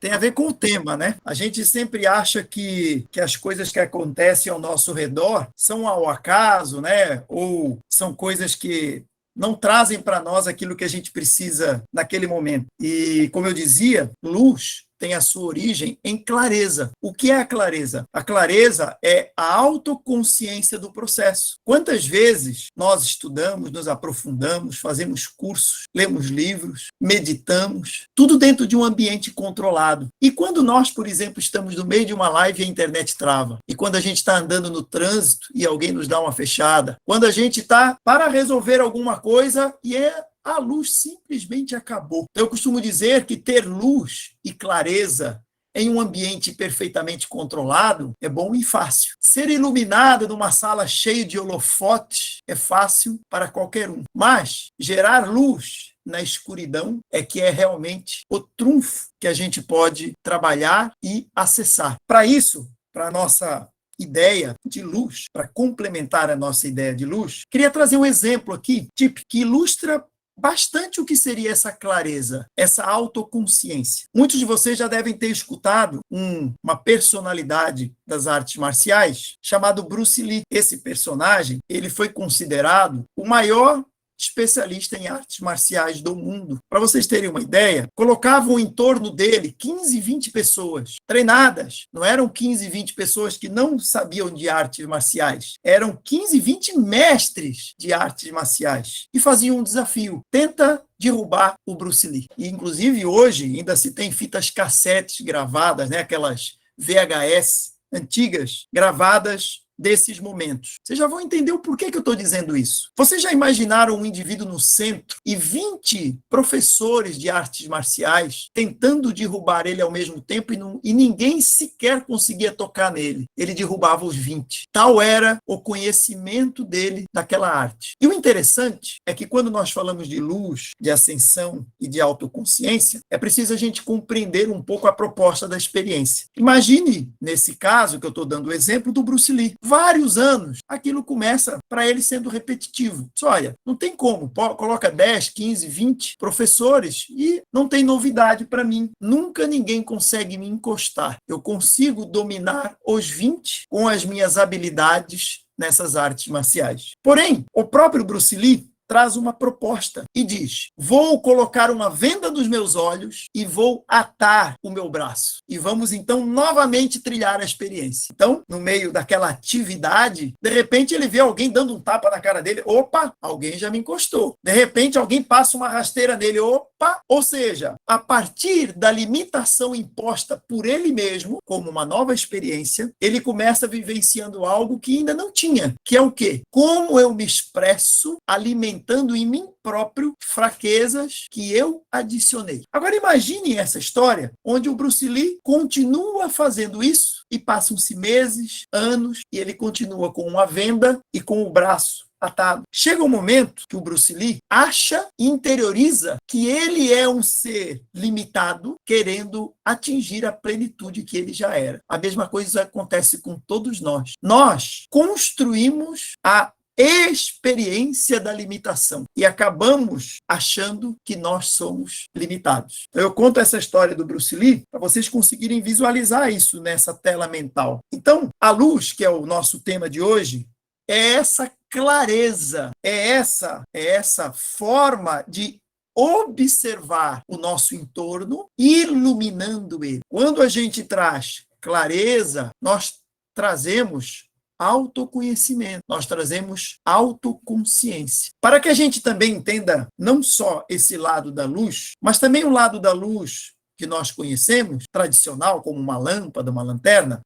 tem a ver com o tema, né? A gente sempre acha que as coisas que acontecem ao nosso redor são ao acaso, né? Ou são coisas que não trazem para nós aquilo que a gente precisa naquele momento. E, como eu dizia, luz tem a sua origem em clareza. O que é a clareza? A clareza é a autoconsciência do processo. Quantas vezes nós estudamos, nos aprofundamos, fazemos cursos, lemos livros, meditamos, tudo dentro de um ambiente controlado. E quando nós, por exemplo, estamos no meio de uma live e a internet trava, e quando a gente está andando no trânsito e alguém nos dá uma fechada, quando a gente está para resolver alguma coisa e a luz simplesmente acabou. Eu costumo dizer que ter luz e clareza em um ambiente perfeitamente controlado é bom e fácil. Ser iluminado numa sala cheia de holofotes é fácil para qualquer um. Mas gerar luz na escuridão é que é realmente o trunfo que a gente pode trabalhar e acessar. Para isso, para a nossa ideia de luz, para complementar a nossa ideia de luz, queria trazer um exemplo aqui, que ilustra bastante o que seria essa clareza, essa autoconsciência. Muitos de vocês já devem ter escutado uma personalidade das artes marciais chamado Bruce Lee. Esse personagem, ele foi considerado o maior especialista em artes marciais do mundo. Para vocês terem uma ideia, colocavam em torno dele 15, 20 pessoas treinadas. Não eram 15, 20 pessoas que não sabiam de artes marciais. Eram 15, 20 mestres de artes marciais. E faziam um desafio. Tenta derrubar o Bruce Lee. E, inclusive, hoje ainda se tem fitas cassetes gravadas, né? Aquelas VHS antigas gravadas desses momentos. Vocês já vão entender o porquê que eu estou dizendo isso. Vocês já imaginaram um indivíduo no centro e 20 professores de artes marciais tentando derrubar ele ao mesmo tempo e ninguém sequer conseguia tocar nele? Ele derrubava os 20. Tal era o conhecimento dele daquela arte. E o interessante é que quando nós falamos de luz, de ascensão e de autoconsciência, é preciso a gente compreender um pouco a proposta da experiência. Imagine, nesse caso que eu estou dando o exemplo do Bruce Lee. Vários anos, aquilo começa para ele sendo repetitivo. Olha, não tem como, coloca 10, 15, 20 professores e não tem novidade para mim. Nunca ninguém consegue me encostar. Eu consigo dominar os 20 com as minhas habilidades nessas artes marciais. Porém, o próprio Bruce Lee traz uma proposta e diz: vou colocar uma venda nos meus olhos e vou atar o meu braço. E vamos, então, novamente trilhar a experiência. Então, no meio daquela atividade, de repente ele vê alguém dando um tapa na cara dele. Opa, alguém já me encostou. De repente, alguém passa uma rasteira nele. Opa! Ou seja, a partir da limitação imposta por ele mesmo, como uma nova experiência, ele começa vivenciando algo que ainda não tinha, que é o quê? Como eu me expresso alimentando em mim próprio fraquezas que eu adicionei. Agora imagine essa história onde o Bruce Lee continua fazendo isso e passam-se meses, anos e ele continua com uma venda e com o braço atado. Chega um momento que o Bruce Lee acha e interioriza que ele é um ser limitado querendo atingir a plenitude que ele já era. A mesma coisa acontece com todos nós. Nós construímos a experiência da limitação e acabamos achando que nós somos limitados. Eu conto essa história do Bruce Lee para vocês conseguirem visualizar isso nessa tela mental. Então, a luz, que é o nosso tema de hoje, é essa clareza, é essa forma de observar o nosso entorno, iluminando ele. Quando a gente traz clareza, nós trazemos autoconhecimento, nós trazemos autoconsciência. Para que a gente também entenda não só esse lado da luz, mas também o lado da luz que nós conhecemos, tradicional, como uma lâmpada, uma lanterna.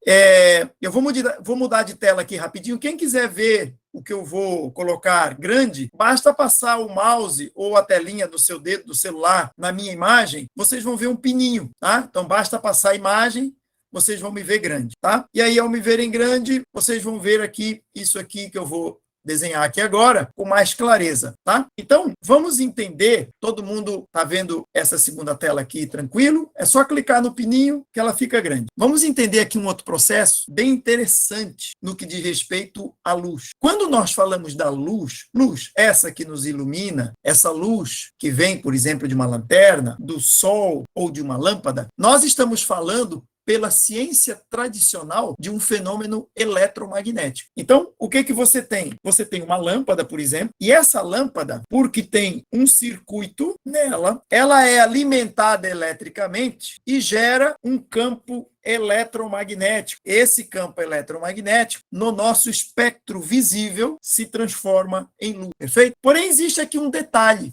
Eu vou mudar de tela aqui rapidinho. Quem quiser ver o que eu vou colocar grande, basta passar o mouse ou a telinha do seu dedo, do celular, na minha imagem, vocês vão ver um pininho, tá? Então, basta passar a imagem, vocês vão me ver grande, tá? E aí, ao me verem grande, vocês vão ver aqui, isso aqui que eu vou desenhar aqui agora com mais clareza, tá? Então, vamos entender, todo mundo está vendo essa segunda tela aqui tranquilo? É só clicar no pininho que ela fica grande. Vamos entender aqui um outro processo bem interessante no que diz respeito à luz. Quando nós falamos da luz, luz, essa que nos ilumina, essa luz que vem, por exemplo, de uma lanterna, do sol ou de uma lâmpada, nós estamos falando pela ciência tradicional de um fenômeno eletromagnético. Então, o que você tem? Você tem uma lâmpada, por exemplo, e essa lâmpada, porque tem um circuito nela, ela é alimentada eletricamente e gera um campo eletromagnético. Esse campo eletromagnético, no nosso espectro visível, se transforma em luz. Perfeito? Porém, existe aqui um detalhe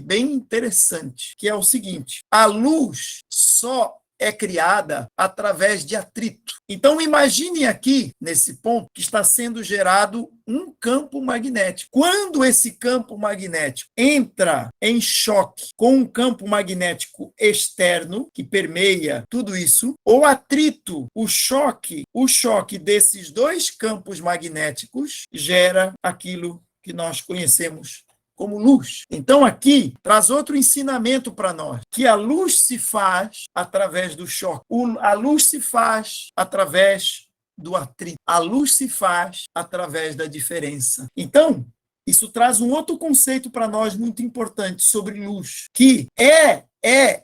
bem interessante, que é o seguinte: a luz só é criada através de atrito. Então, imagine aqui, nesse ponto, que está sendo gerado um campo magnético. Quando esse campo magnético entra em choque com um campo magnético externo, que permeia tudo isso, o atrito, o choque desses dois campos magnéticos gera aquilo que nós conhecemos como luz. Então, aqui, traz outro ensinamento para nós, que a luz se faz através do choque. A luz se faz através do atrito. A luz se faz através da diferença. Então, isso traz um outro conceito para nós muito importante sobre luz, que é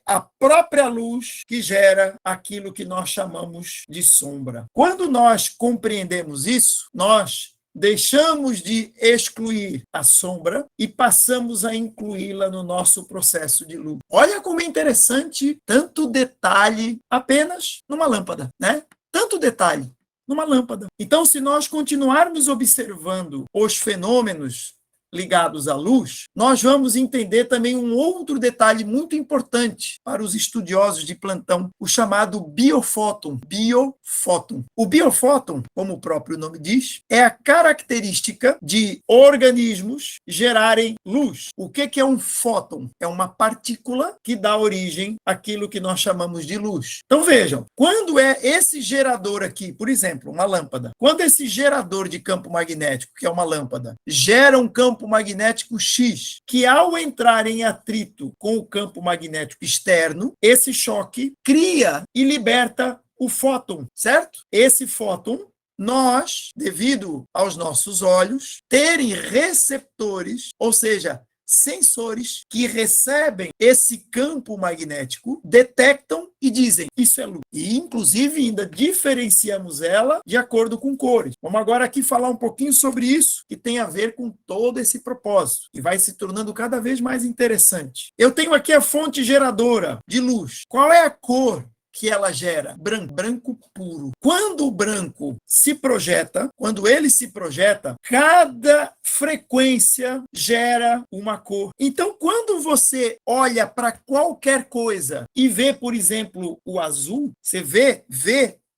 a própria luz que gera aquilo que nós chamamos de sombra. Quando nós compreendemos isso, nós deixamos de excluir a sombra e passamos a incluí-la no nosso processo de luz. Olha como é interessante tanto detalhe apenas numa lâmpada, né? Tanto detalhe numa lâmpada. Então, se nós continuarmos observando os fenômenos ligados à luz, nós vamos entender também um outro detalhe muito importante para os estudiosos de plantão, o chamado biofóton. Biofóton. O biofóton, como o próprio nome diz, é a característica de organismos gerarem luz. O que é um fóton? É uma partícula que dá origem àquilo que nós chamamos de luz. Então vejam, quando é esse gerador aqui, por exemplo, uma lâmpada, quando esse gerador de campo magnético, que é uma lâmpada, gera um campo magnético X, que ao entrar em atrito com o campo magnético externo, esse choque cria e liberta o fóton, certo? Esse fóton, nós, devido aos nossos olhos, terem receptores, ou seja, sensores que recebem esse campo magnético, detectam e dizem, isso é luz. E, inclusive, ainda diferenciamos ela de acordo com cores. Vamos agora aqui falar um pouquinho sobre isso, que tem a ver com todo esse propósito, que vai se tornando cada vez mais interessante. Eu tenho aqui a fonte geradora de luz. Qual é a cor que ela gera? Branco, branco puro. Quando o branco se projeta, quando ele se projeta, cada frequência gera uma cor. Então, quando você olha para qualquer coisa e vê, por exemplo, o azul, você vê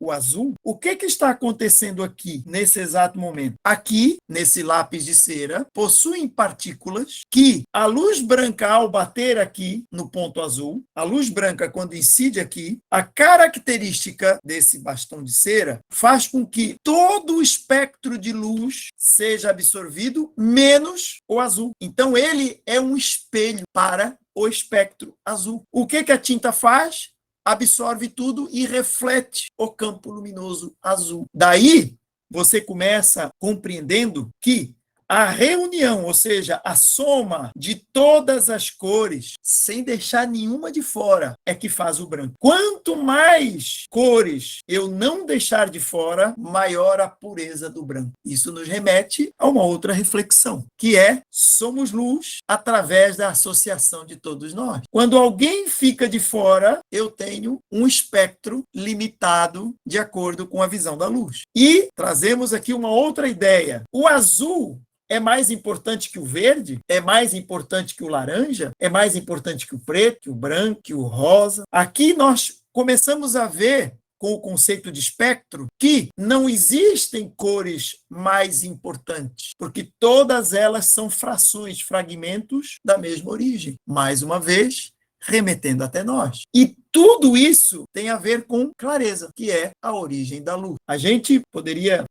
o azul, o que está acontecendo aqui, nesse exato momento? Aqui, nesse lápis de cera, possuem partículas que a luz branca, ao bater aqui no ponto azul, a luz branca, quando incide aqui, a característica desse bastão de cera faz com que todo o espectro de luz seja absorvido, menos o azul. Então, ele é um espelho para o espectro azul. O que a tinta faz? Absorve tudo e reflete o campo luminoso azul. Daí, você começa compreendendo que a reunião, ou seja, a soma de todas as cores, sem deixar nenhuma de fora, é que faz o branco. Quanto mais cores eu não deixar de fora, maior a pureza do branco. Isso nos remete a uma outra reflexão, que é: somos luz através da associação de todos nós. Quando alguém fica de fora, eu tenho um espectro limitado de acordo com a visão da luz. E trazemos aqui uma outra ideia. O azul é mais importante que o verde? É mais importante que o laranja? É mais importante que o preto, que o branco, que o rosa? Aqui nós começamos a ver, com o conceito de espectro, que não existem cores mais importantes, porque todas elas são frações, fragmentos da mesma origem. Mais uma vez, remetendo até nós. E tudo isso tem a ver com clareza, que é a origem da luz. A gente poderia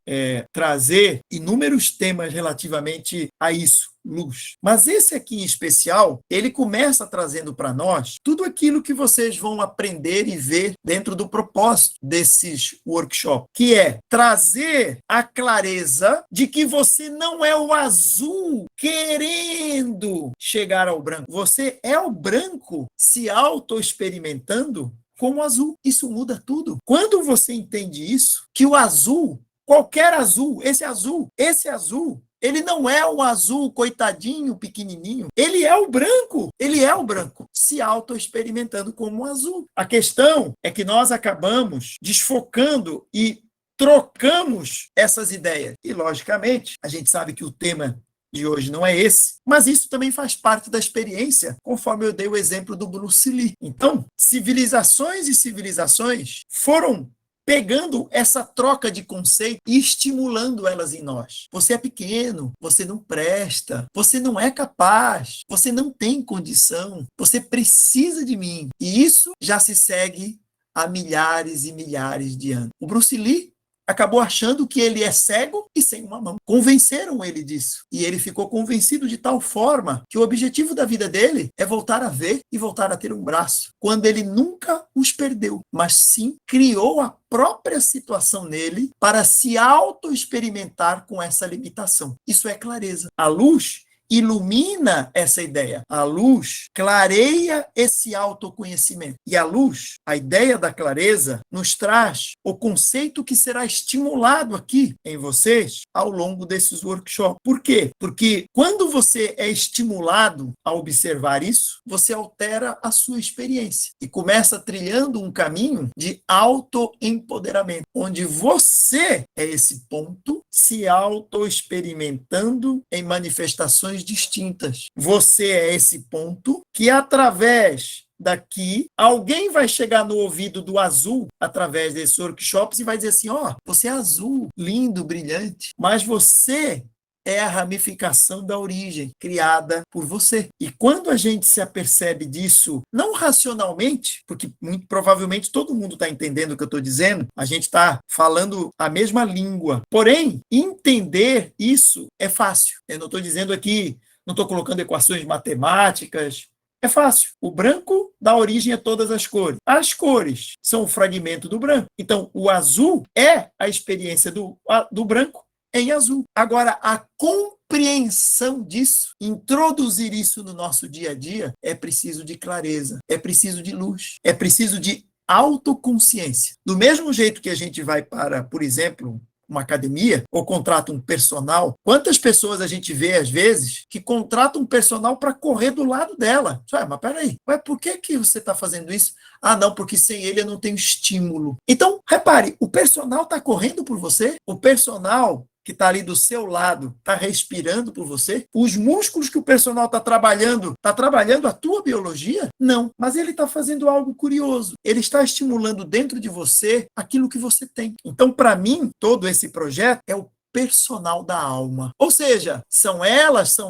trazer inúmeros temas relativamente a isso, luz. Mas esse aqui em especial, ele começa trazendo para nós tudo aquilo que vocês vão aprender e ver dentro do propósito desses workshops, que é trazer a clareza de que você não é o azul querendo chegar ao branco. Você é o branco se auto-experimentando como azul. Isso muda tudo. Quando você entende isso, que o azul, qualquer azul, esse azul, ele não é um azul coitadinho, pequenininho. Ele é o branco. Ele é o branco, se auto-experimentando como um azul. A questão é que nós acabamos desfocando e trocamos essas ideias. E, logicamente, a gente sabe que o tema de hoje não é esse, mas isso também faz parte da experiência, conforme eu dei o exemplo do Bruce Lee. Então, civilizações e civilizações foram pegando essa troca de conceito e estimulando elas em nós. Você é pequeno, você não presta, você não é capaz, você não tem condição, você precisa de mim. E isso já se segue há milhares e milhares de anos. O Bruce Lee acabou achando que ele é cego e sem uma mão. Convenceram ele disso. E ele ficou convencido de tal forma que o objetivo da vida dele é voltar a ver e voltar a ter um braço. Quando ele nunca os perdeu, mas sim criou a própria situação nele para se auto-experimentar com essa limitação. Isso é clareza. A luz ilumina essa ideia. A luz clareia esse autoconhecimento. E a luz, a ideia da clareza, nos traz o conceito que será estimulado aqui em vocês ao longo desses workshops. Por quê? Porque quando você é estimulado a observar isso, você altera a sua experiência e começa trilhando um caminho de autoempoderamento, onde você é esse ponto se auto-experimentando em manifestações distintas. Você é esse ponto que, através daqui, alguém vai chegar no ouvido do azul, através desses workshops, e vai dizer assim, você é azul, lindo, brilhante, mas você é a ramificação da origem criada por você. E quando a gente se apercebe disso, não racionalmente, porque muito provavelmente todo mundo está entendendo o que eu estou dizendo, a gente está falando a mesma língua. Porém, entender isso é fácil. Eu não estou dizendo aqui, não estou colocando equações matemáticas. É fácil. O branco dá origem a todas as cores. As cores são o fragmento do branco. Então, o azul é a experiência do branco em azul. Agora, a compreensão disso, introduzir isso no nosso dia a dia, é preciso de clareza, é preciso de luz, é preciso de autoconsciência. Do mesmo jeito que a gente vai para, por exemplo, uma academia ou contrata um personal, quantas pessoas a gente vê, às vezes, que contratam um personal para correr do lado dela? Mas peraí, por que você está fazendo isso? Não, porque sem ele eu não tenho estímulo. Então, repare, o personal está correndo por você, o personal que está ali do seu lado, está respirando por você? Os músculos que o personal está trabalhando a tua biologia? Não, mas ele está fazendo algo curioso. Ele está estimulando dentro de você aquilo que você tem. Então, para mim, todo esse projeto é o personal da alma. Ou seja, são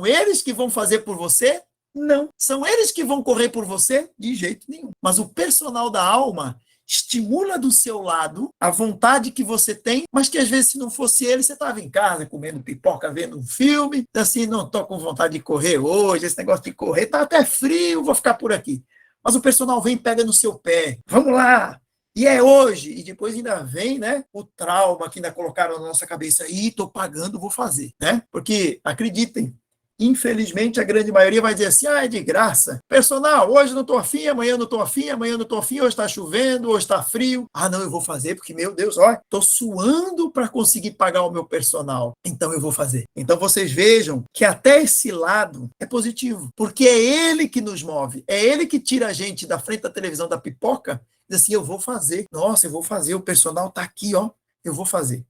eles que vão fazer por você? Não. São eles que vão correr por você? De jeito nenhum. Mas o personal da alma estimula do seu lado a vontade que você tem, mas que às vezes, se não fosse ele, você estava em casa comendo pipoca, vendo um filme, assim, não estou com vontade de correr hoje, esse negócio de correr está até frio, vou ficar por aqui. Mas o personal vem e pega no seu pé, vamos lá, e é hoje, e depois ainda vem, né, o trauma que ainda colocaram na nossa cabeça, estou pagando, vou fazer, né? Porque, acreditem, infelizmente, a grande maioria vai dizer assim, é de graça. Personal, hoje não estou afim, amanhã não estou afim, amanhã não estou afim, hoje está chovendo, hoje está frio. Não, eu vou fazer porque, meu Deus, estou suando para conseguir pagar o meu personal. Então, eu vou fazer. Então, vocês vejam que até esse lado é positivo, porque é ele que nos move, é ele que tira a gente da frente da televisão da pipoca e diz assim, eu vou fazer. Nossa, eu vou fazer, o personal está aqui, eu vou fazer.